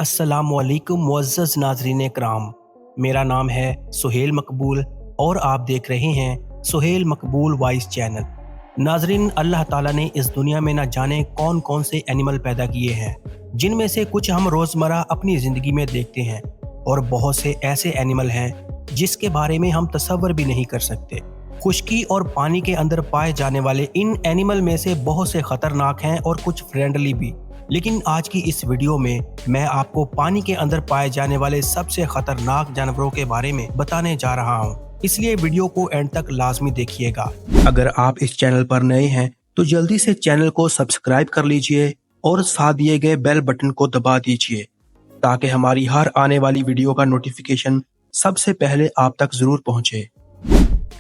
अस्सलामुअलैकुम मुअज़्ज़ज़ नाज़रीन कराम। मेरा नाम है सुहेल मकबूल और आप देख रहे हैं सुहेल मकबूल वॉइस चैनल। नाज़रीन, अल्लाह ताला ने इस दुनिया में न जाने कौन कौन से एनिमल पैदा किए हैं, जिनमें से कुछ हम रोज़मर्रा अपनी ज़िंदगी में देखते हैं और बहुत से ऐसे एनिमल हैं जिसके बारे में हम तसव्वुर भी नहीं कर सकते। खुश्की और पानी के अंदर पाए जाने वाले इन एनिमल में से बहुत से खतरनाक हैं और कुछ फ्रेंडली भी। लेकिन आज की इस वीडियो में मैं आपको पानी के अंदर पाए जाने वाले सबसे खतरनाक जानवरों के बारे में बताने जा रहा हूं, इसलिए वीडियो को एंड तक लाजमी देखिएगा। अगर आप इस चैनल पर नए हैं तो जल्दी से चैनल को सब्सक्राइब कर लीजिए और साथ दिए गए बेल बटन को दबा दीजिए ताकि हमारी हर आने वाली वीडियो का नोटिफिकेशन सबसे पहले आप तक जरूर पहुंचे।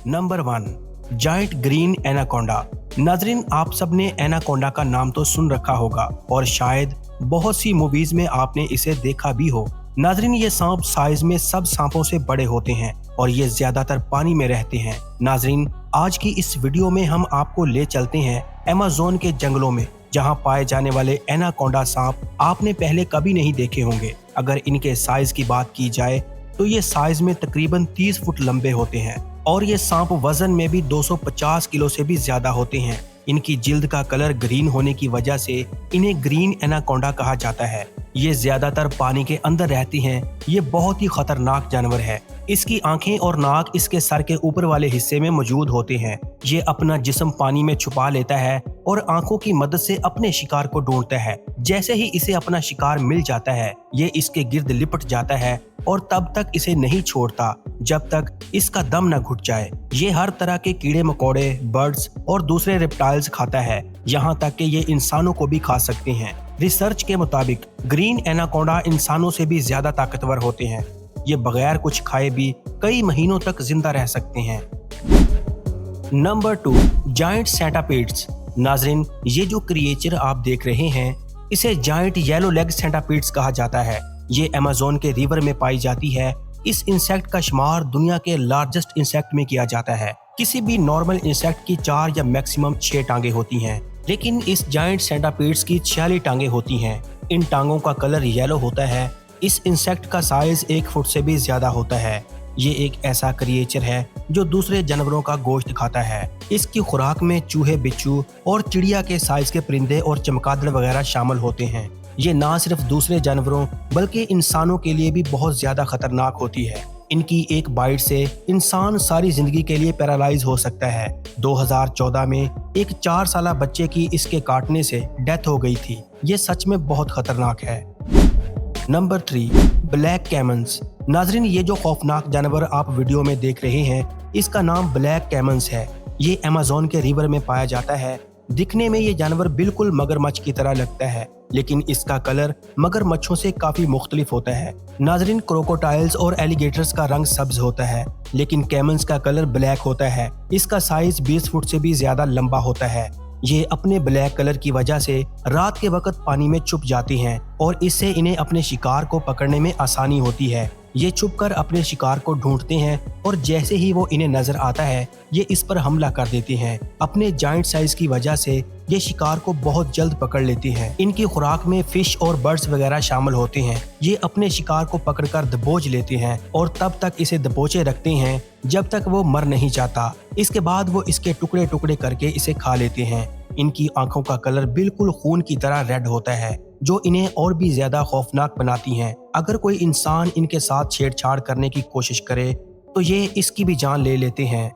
Number 1, giant green anaconda. नाजरीन, आप सबने एनाकोंडा का नाम तो सुन रखा होगा और शायद बहुत सी मूवीज में आपने इसे देखा भी हो। नाजरीन, ये सांप साइज में सब सांपों से बड़े होते हैं और ये ज्यादातर पानी में रहते हैं। नाजरीन, आज की इस वीडियो में हम आपको ले चलते हैं अमेज़न के जंगलों में, जहां पाए जाने वाले एनाकोंडा सांप आपने पहले कभी नहीं देखे होंगे। अगर इनके साइज की बात की जाए तो ये साइज में तकरीबन 30 फुट लंबे होते हैं और ये सांप वजन में भी 250 किलो से भी ज्यादा होते हैं। इनकी जिल्द का कलर ग्रीन होने की वजह से इन्हें ग्रीन एनाकोंडा कहा जाता है। ये ज्यादातर पानी के अंदर रहती हैं। ये बहुत ही खतरनाक जानवर है। इसकी आंखें और नाक इसके सर के ऊपर वाले हिस्से में मौजूद होते हैं। ये अपना जिस्म पानी में छुपा लेता है और आंखों की मदद से अपने शिकार को ढूंढता है। जैसे ही इसे अपना शिकार मिल जाता है, ये इसके गिर्द लिपट जाता है और तब तक इसे नहीं छोड़ता जब तक इसका दम न घुट जाए। ये हर तरह के कीड़े मकोड़े, बर्ड्स और दूसरे रेप्टाइल्स खाता है, यहाँ तक कि ये इंसानों को भी खा सकते हैं। रिसर्च के मुताबिक ग्रीन एनाकोंडा इंसानों से भी ज्यादा ताकतवर होते हैं। ये बगैर कुछ खाए भी कई महीनों तक जिंदा रह सकते हैं। Number 2, giant centipedes. नाजरीन, ये जो क्रिएचर आप देख रहे हैं इसे जायंट येलो लेग सेंटापीड्स कहा जाता है। ये अमेज़न के रिवर में पाई जाती है। इस इंसेक्ट का शुमार दुनिया के लार्जेस्ट इंसेक्ट में किया जाता है। किसी भी नॉर्मल इंसेक्ट की 4 या मैक्सिमम 6 टांगे होती हैं, लेकिन इस जायंट सेंटापीड्स की 46 टांगे होती हैं। इन टांगों का कलर येलो होता है। इस इंसेक्ट का साइज 1 फुट से भी ज्यादा होता है। ये एक ऐसा क्रिएचर है जो दूसरे जानवरों का गोश्त खाता है। इसकी खुराक में चूहे, बिच्छू और चिड़िया के साइज के परिंदे और चमगादड़ वगैरह शामिल होते हैं। ये ना सिर्फ दूसरे जानवरों बल्कि इंसानों के लिए भी बहुत ज्यादा खतरनाक होती है। इनकी एक बाइट से इंसान सारी जिंदगी के लिए पैरालाइज हो सकता है। 2014 में एक 4 साल बच्चे की इसके काटने से डेथ हो गई थी। ये सच में बहुत खतरनाक है। Number 3, black caimans. नाजरीन, ये जो खौफनाक जानवर आप वीडियो में देख रहे हैं इसका नाम ब्लैक कैमन्स है। ये अमेज़न के रिवर में पाया जाता है। दिखने में ये जानवर बिल्कुल मगरमच्छ की तरह लगता है, लेकिन इसका कलर मगरमच्छों से काफी मुख्तलिफ होता है। नाजरीन, क्रोकोडाइल्स और एलिगेटर्स का रंग सब्ज होता है, लेकिन कैमन्स का कलर ब्लैक होता है। इसका साइज 20 फुट से भी ज्यादा लंबा होता है। ये अपने ब्लैक कलर की वजह से रात के वक्त पानी में छुप जाती हैं और इससे इन्हें अपने शिकार को पकड़ने में आसानी होती है। ये छुपकर अपने शिकार को ढूंढते हैं और जैसे ही वो इन्हें नजर आता है ये इस पर हमला कर देते हैं। अपने जायंट साइज की वजह से ये शिकार को बहुत जल्द पकड़ लेती हैं। इनकी खुराक में फिश और बर्ड्स वगैरह शामिल होते हैं। ये अपने शिकार को पकड़कर दबोच लेते हैं और तब तक इसे दबोचे रखते हैं जब तक वो मर नहीं जाता। इसके बाद वो इसके टुकड़े टुकड़े करके इसे खा लेते हैं। इनकी आंखों का कलर बिल्कुल खून की तरह रेड होता है, जो इन्हें और भी ज्यादा खौफनाक बनाती हैं। अगर कोई इंसान इनके साथ छेड़छाड़ करने की कोशिश करे तो ये इसकी भी जान ले लेते हैं।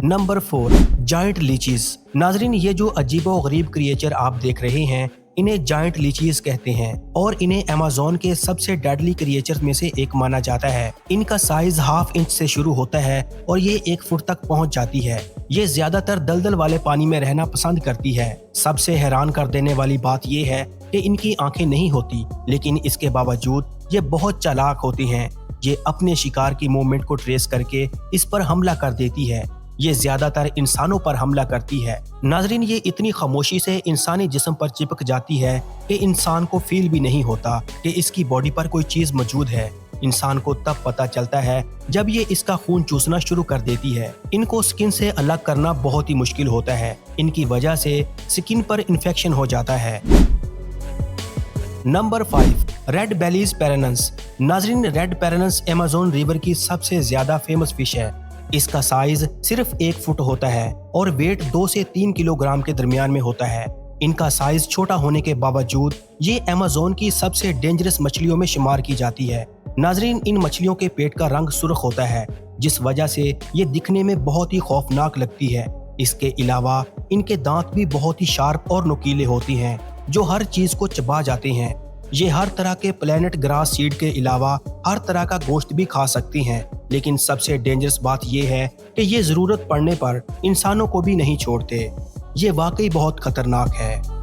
Number 4, giant लीचीज। नाजरीन, ये जो अजीबो गरीब क्रिएचर आप देख रहे हैं इन्हें जायंट लीचीज कहते हैं और इन्हें अमेज़न के सबसे डेडली क्रिएचर में से एक माना जाता है। इनका साइज ½ इंच से शुरू होता है और ये 1 फुट तक पहुंच जाती है। ये ज्यादातर दलदल वाले पानी में रहना पसंद करती है। सबसे हैरान कर देने वाली बात ये है कि इनकी आंखें नहीं होती, लेकिन इसके बावजूद ये बहुत चालाक होती हैं। ये अपने शिकार की मूवमेंट को ट्रेस करके इस पर हमला कर देती है। ये ज्यादातर इंसानों पर हमला करती है। नाजरीन, ये इतनी खामोशी से इंसानी जिस्म पर चिपक जाती है कि इंसान को फील भी नहीं होता कि इसकी बॉडी पर कोई चीज मौजूद है। इंसान को तब पता चलता है जब ये इसका खून चूसना शुरू कर देती है। इनको स्किन से अलग करना बहुत ही मुश्किल होता है। इनकी वजह से स्किन पर इन्फेक्शन हो जाता है। Number 5, red bellies piranhas. नाजरीन, रेड पेरेनस अमेज़न रिवर की सबसे ज्यादा फेमस फिश है। इसका साइज सिर्फ 1 फुट होता है और वेट 2 से 3 किलोग्राम के दरमियान में होता है। इनका साइज छोटा होने के बावजूद ये अमेज़न की सबसे डेंजरस मछलियों में शुमार की जाती है। नाजरीन, इन मछलियों के पेट का रंग सुर्ख होता है, जिस वजह से ये दिखने में बहुत ही खौफनाक लगती है। इसके अलावा इनके दांत भी बहुत ही शार्प और नुकीले होते हैं, जो हर चीज को चबा जाते हैं। ये हर तरह के प्लेनेट ग्रास सीड के अलावा हर तरह का गोश्त भी खा सकती हैं, लेकिन सबसे डेंजरस बात यह है कि ये जरूरत पड़ने पर इंसानों को भी नहीं छोड़ते। ये वाकई बहुत खतरनाक है।